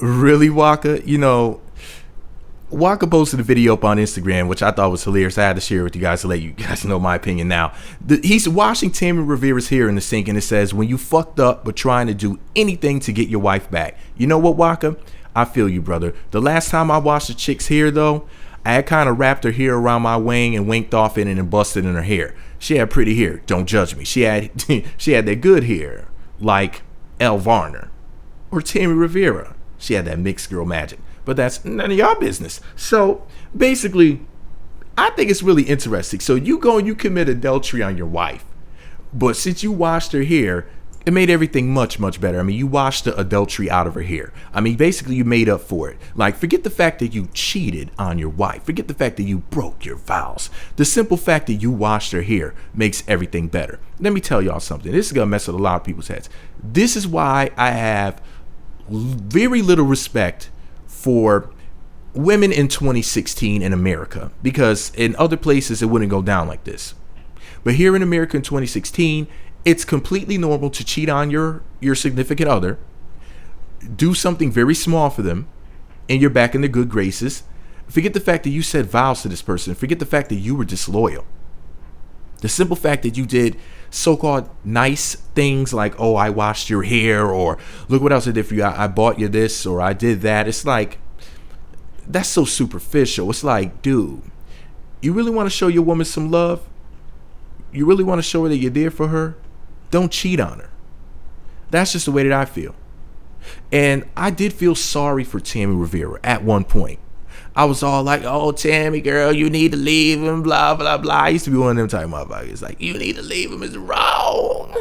Really, Waka? Waka posted a video up on Instagram, which I thought was hilarious. I had to share it with you guys to let you guys know my opinion now. He's washing Tammy Rivera's hair in the sink, and it says, when you fucked up but trying to do anything to get your wife back. You know what, Waka? I feel you, brother. The last time I washed a chick's hair, though, I had kind of wrapped her hair around my wing and winked off in it and busted in her hair. She had pretty hair. Don't judge me. She had that good hair, like Elle Varner or Tammy Rivera. She had that mixed girl magic. But that's none of y'all business. So basically, I think it's really interesting. So you go and you commit adultery on your wife. But since you washed her hair, it made everything much, much better. I mean, you washed the adultery out of her hair. I mean, basically, you made up for it. Like, forget the fact that you cheated on your wife. Forget the fact that you broke your vows. The simple fact that you washed her hair makes everything better. Let me tell y'all something. This is going to mess with a lot of people's heads. This is why I have very little respect for women in 2016 in America, because in other places it wouldn't go down like this. But here in America in 2016, it's completely normal to cheat on your significant other, do something very small for them, and you're back in their good graces. Forget the fact that you said vows to this person. Forget the fact that you were disloyal. The simple fact that you did so-called nice things like, oh, I washed your hair, or look what else I did for you. I bought you this, or I did that. It's like, that's so superficial. It's like, dude, you really want to show your woman some love? You really want to show her that you're there for her? Don't cheat on her. That's just the way that I feel. And I did feel sorry for Tammy Rivera at one point. I was all like, oh, Tammy, girl, you need to leave him, blah, blah, blah. I used to be one of them type of motherfuckers. Like, you need to leave him, it's wrong.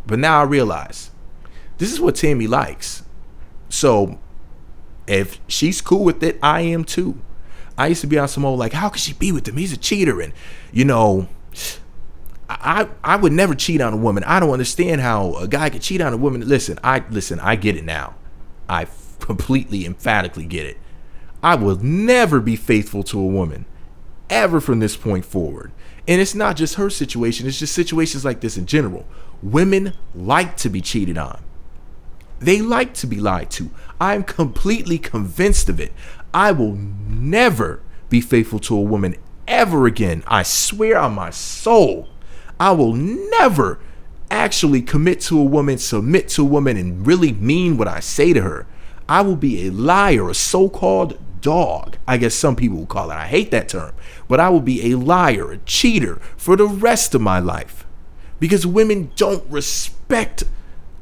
But now I realize this is what Tammy likes. So if she's cool with it, I am too. I used to be on some old, like, how could she be with him? He's a cheater. And, I would never cheat on a woman. I don't understand how a guy could cheat on a woman. Listen, I get it now. I completely, emphatically get it. I will never be faithful to a woman, ever from this point forward. And it's not just her situation. It's just situations like this in general. Women like to be cheated on. They like to be lied to. I'm completely convinced of it. I will never be faithful to a woman ever again. I swear on my soul. I will never actually commit to a woman, submit to a woman, and really mean what I say to her. I will be a liar, a so-called dog, I guess some people will call it. I hate that term. But I will be a liar, a cheater for the rest of my life. Because women don't respect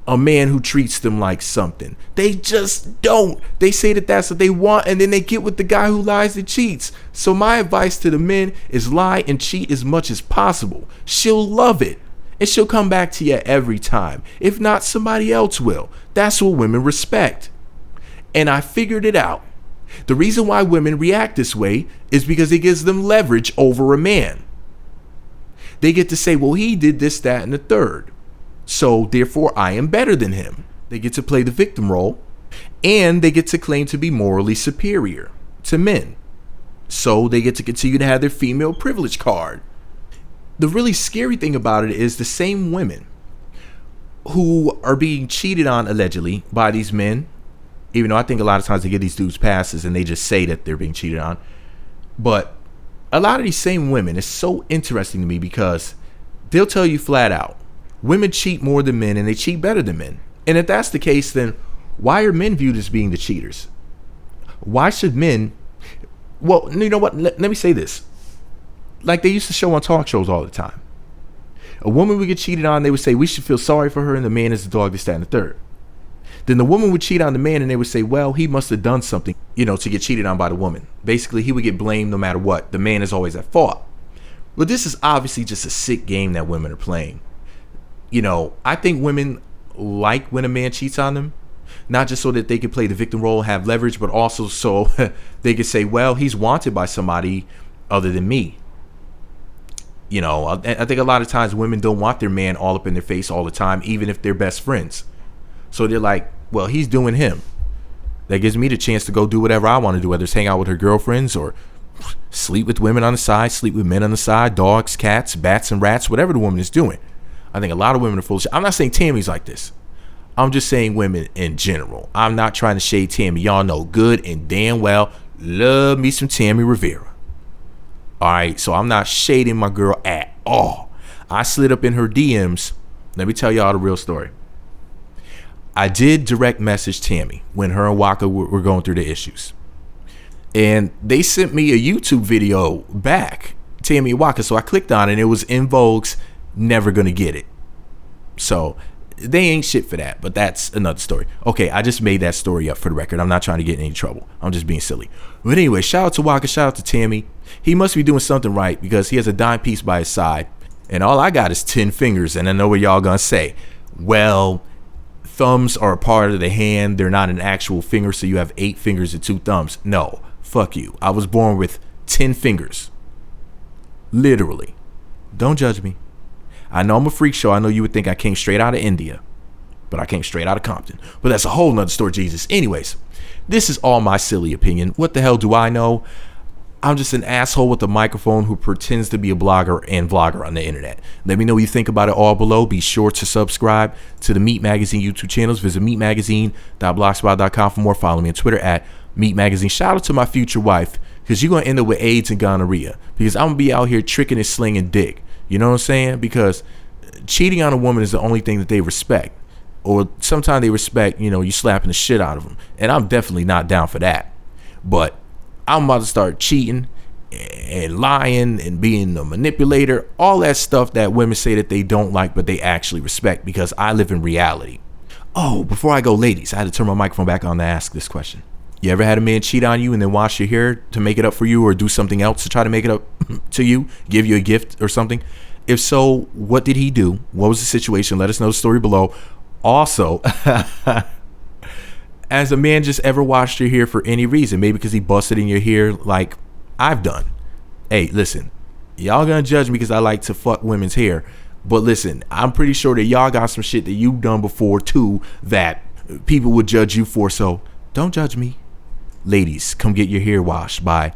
a man who treats them like something. They just don't. They say that that's what they want, and then they get with the guy who lies and cheats. So my advice to the men is lie and cheat as much as possible. She'll love it, and she'll come back to you every time. If not, somebody else will. That's what women respect. And I figured it out. The reason why women react this way is because it gives them leverage over a man. They get to say, well, he did this, that, and the third. So therefore, I am better than him. They get to play the victim role, and they get to claim to be morally superior to men. So they get to continue to have their female privilege card. The really scary thing about it is the same women who are being cheated on allegedly by these men, even though I think a lot of times they give these dudes passes and they just say that they're being cheated on. But a lot of these same women, it's so interesting to me because they'll tell you flat out, women cheat more than men and they cheat better than men. And if that's the case, then why are men viewed as being the cheaters? Why should men? Well, you know what? Let me say this. Like they used to show on talk shows all the time. A woman would get cheated on, they would say, we should feel sorry for her, and the man is the dog, this, that, and the third. Then the woman would cheat on the man and they would say, well, he must have done something, to get cheated on by the woman. Basically, he would get blamed no matter what. The man is always at fault. But this is obviously just a sick game that women are playing. I think women like when a man cheats on them, not just so that they can play the victim role, have leverage, but also so they can say, well, he's wanted by somebody other than me. I think a lot of times women don't want their man all up in their face all the time, even if they're best friends. So they're like, well, he's doing him. That gives me the chance to go do whatever I want to do, whether it's hang out with her girlfriends or sleep with women on the side, sleep with men on the side, dogs, cats, bats, and rats, whatever the woman is doing. I think a lot of women are full of shit. I'm not saying Tammy's like this. I'm just saying women in general. I'm not trying to shade Tammy. Y'all know good and damn well, love me some Tammy Rivera. All right, so I'm not shading my girl at all. I slid up in her DMs. Let me tell y'all the real story. I did direct message Tammy when her and Waka were going through the issues. And they sent me a YouTube video back, Tammy and Waka. So I clicked on it and it was In Vogue's Never Gonna Get It. So they ain't shit for that, but that's another story. Okay, I just made that story up for the record. I'm not trying to get in any trouble. I'm just being silly. But anyway, shout out to Waka, shout out to Tammy. He must be doing something right because he has a dime piece by his side. And all I got is 10 fingers. And I know what y'all gonna say. Well, thumbs are a part of the hand. They're not an actual finger, so you have 8 fingers and 2 thumbs. No, fuck you. I was born with 10 fingers. Literally. Don't judge me. I know I'm a freak show. I know you would think I came straight out of India, but I came straight out of Compton. But that's a whole nother story, Jesus. Anyways, this is all my silly opinion. What the hell do I know? I'm just an asshole with a microphone who pretends to be a blogger and vlogger on the internet. Let me know what you think about it all below. Be sure to subscribe to the Meat Magazine YouTube channels. Visit meatmagazine.blogspot.com for more. Follow me on Twitter at Meat Magazine. Shout out to my future wife, because you're going to end up with AIDS and gonorrhea, because I'm going to be out here tricking and slinging dick. You know what I'm saying? Because cheating on a woman is the only thing that they respect. Or sometimes they respect, you slapping the shit out of them. And I'm definitely not down for that. But I'm about to start cheating and lying and being a manipulator. All that stuff that women say that they don't like, but they actually respect, because I live in reality. Oh, before I go, ladies, I had to turn my microphone back on to ask this question. You ever had a man cheat on you and then wash your hair to make it up for you, or do something else to try to make it up to you, give you a gift or something? If so, what did he do? What was the situation? Let us know the story below. Also, has a man just ever washed your hair for any reason? Maybe because he busted in your hair like I've done. Hey, listen, y'all gonna judge me because I like to fuck women's hair. But listen, I'm pretty sure that y'all got some shit that you've done before too that people would judge you for. So don't judge me. Ladies, come get your hair washed by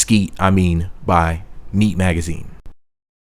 Meat Magazine.